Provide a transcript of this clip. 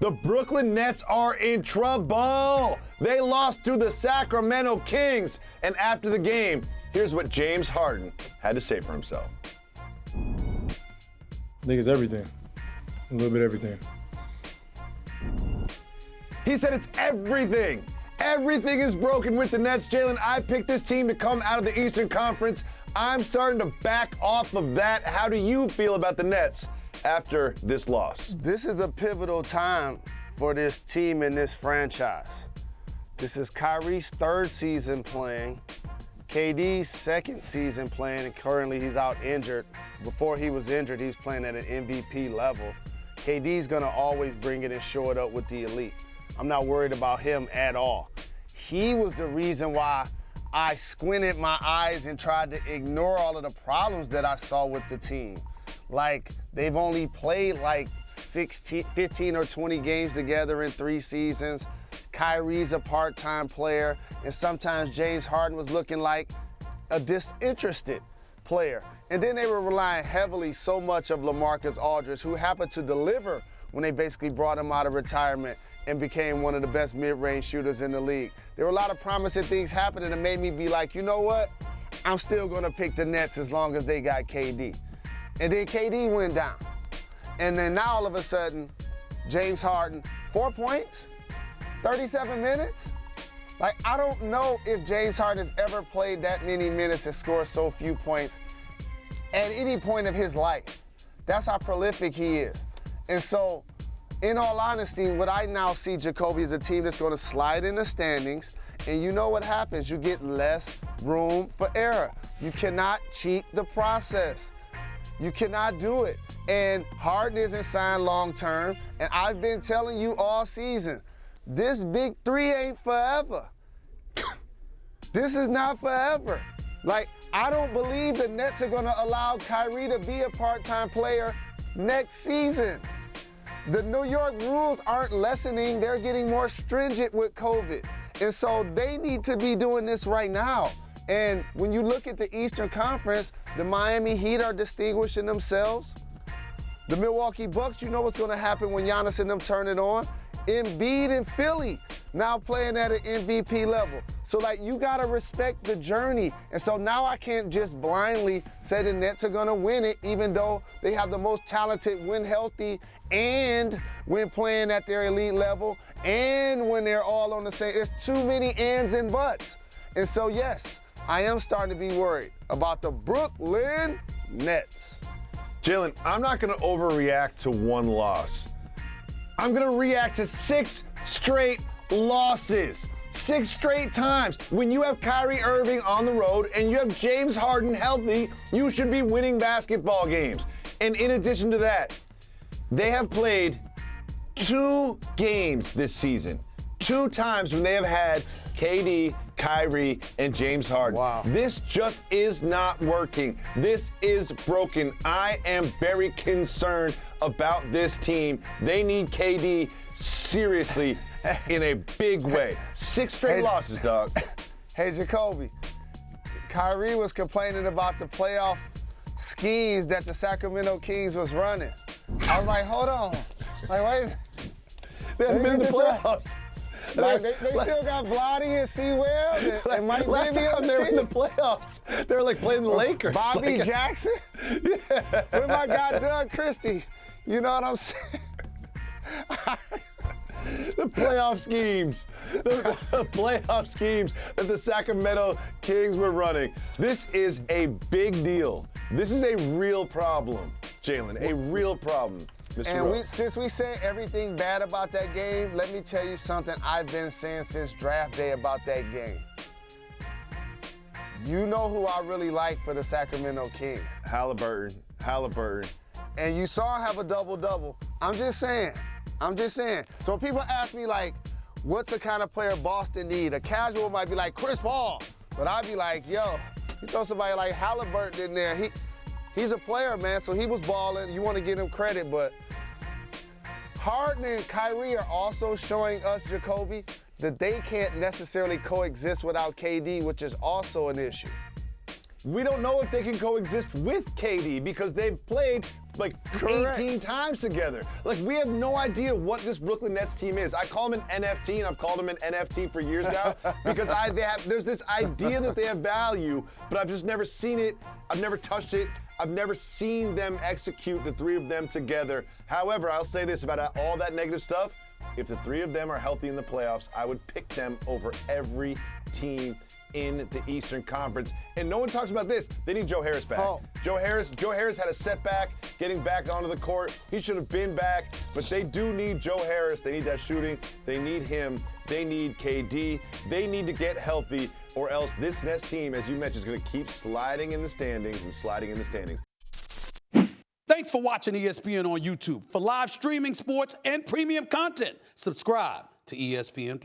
The Brooklyn Nets are in trouble. They lost to the Sacramento Kings. And after the game, here's what James Harden had to say for himself. I think it's everything. A little bit everything. He said it's everything. Everything is broken with the Nets. Jalen, I picked this team to come out of the Eastern Conference. I'm starting to back off of that. How do you feel about the Nets after this loss? This is a pivotal time for this team and this franchise. This is Kyrie's third season playing, KD's second season playing, and currently he's out injured. Before he was injured, he's playing at an MVP level. KD's gonna always bring it and show it up with the elite. I'm not worried about him at all. He was the reason why I squinted my eyes and tried to ignore all of the problems that I saw with the team. Like, they've only played like 15 or 20 games together in 3 seasons. Kyrie's a part-time player, and sometimes James Harden was looking like a disinterested player. And then they were relying heavily so much of LaMarcus Aldridge, who happened to deliver when they basically brought him out of retirement and became one of the best mid-range shooters in the league. There were a lot of promising things happening that made me be like, you know what? I'm still gonna pick the Nets as long as they got KD. And then KD went down. And then now all of a sudden, James Harden, 4 points, 37 minutes? Like, I don't know if James Harden has ever played that many minutes and scored so few points at any point of his life. That's how prolific he is. And so, in all honesty, what I now see Jacoby is a team that's gonna slide in the standings, and you know what happens? You get less room for error. You cannot cheat the process. You cannot do it. And Harden isn't signed long-term, and I've been telling you all season, this big three ain't forever. This is not forever. Like, I don't believe the Nets are gonna allow Kyrie to be a part-time player next season. The New York rules aren't lessening, they're getting more stringent with COVID. And so they need to be doing this right now. And when you look at the Eastern Conference, the Miami Heat are distinguishing themselves. The Milwaukee Bucks, you know what's gonna happen when Giannis and them turn it on. Embiid and Philly now playing at an MVP level. So like, you gotta respect the journey. And so now I can't just blindly say the Nets are gonna win it, even though they have the most talented when healthy and when playing at their elite level and when they're all on the same. There's too many ands and buts. And so yes, I am starting to be worried about the Brooklyn Nets. Jalen, I'm not gonna overreact to one loss. I'm gonna react to 6 straight losses. 6 straight times. When you have Kyrie Irving on the road and you have James Harden healthy, you should be winning basketball games. And in addition to that, they have played 2 games this season. 2 times when they have had KD, Kyrie, and James Harden. Wow. This just is not working. This is broken. I am very concerned about this team. They need KD seriously in a big way. 6 straight losses, dog. Hey, Jacoby, Kyrie was complaining about the playoff schemes that the Sacramento Kings was running. I was like, hold on. Like, wait. They haven't been in the playoffs. Like, they still got Vladdy and Sewell and Mike Last Bibby on time the they were in the team. playoffs, they were like playing the Lakers. Bobby Like, Jackson. Yeah. With my guy Doug Christie. You know what I'm saying? The playoff schemes. The playoff schemes that the Sacramento Kings were running. This is a big deal. This is a real problem, Jalen. A real problem. Mr. And Rose. since we said everything bad about that game, let me tell you something I've been saying since draft day about that game. You know who I really like for the Sacramento Kings. Halliburton. And you saw him have a double-double. I'm just saying. So when people ask me, like, what's the kind of player Boston need? A casual might be like, Chris Paul. But I'd be like, yo, you throw somebody like Halliburton in there. He's a player, man, so he was balling. You want to give him credit, but Harden and Kyrie are also showing us, Jacoby, that they can't necessarily coexist without KD, which is also an issue. We don't know if they can coexist with KD because they've played like Correct. 18 times together. Like, we have no idea what this Brooklyn Nets team is. I call them an NFT, and I've called them an NFT for years now because there's this idea that they have value, but I've just never seen it. I've never touched it. I've never seen them execute the three of them together. However, I'll say this about all that negative stuff. If the three of them are healthy in the playoffs, I would pick them over every team in the Eastern Conference. And no one talks about this. They need Joe Harris back. Oh. Joe Harris had a setback getting back onto the court. He should have been back, but they do need Joe Harris. They need that shooting. They need him. They need KD. They need to get healthy, or else this Nets team, as you mentioned, is going to keep sliding in the standings and sliding in the standings. Thanks for watching ESPN on YouTube. For live streaming, sports, and premium content, subscribe to ESPN+.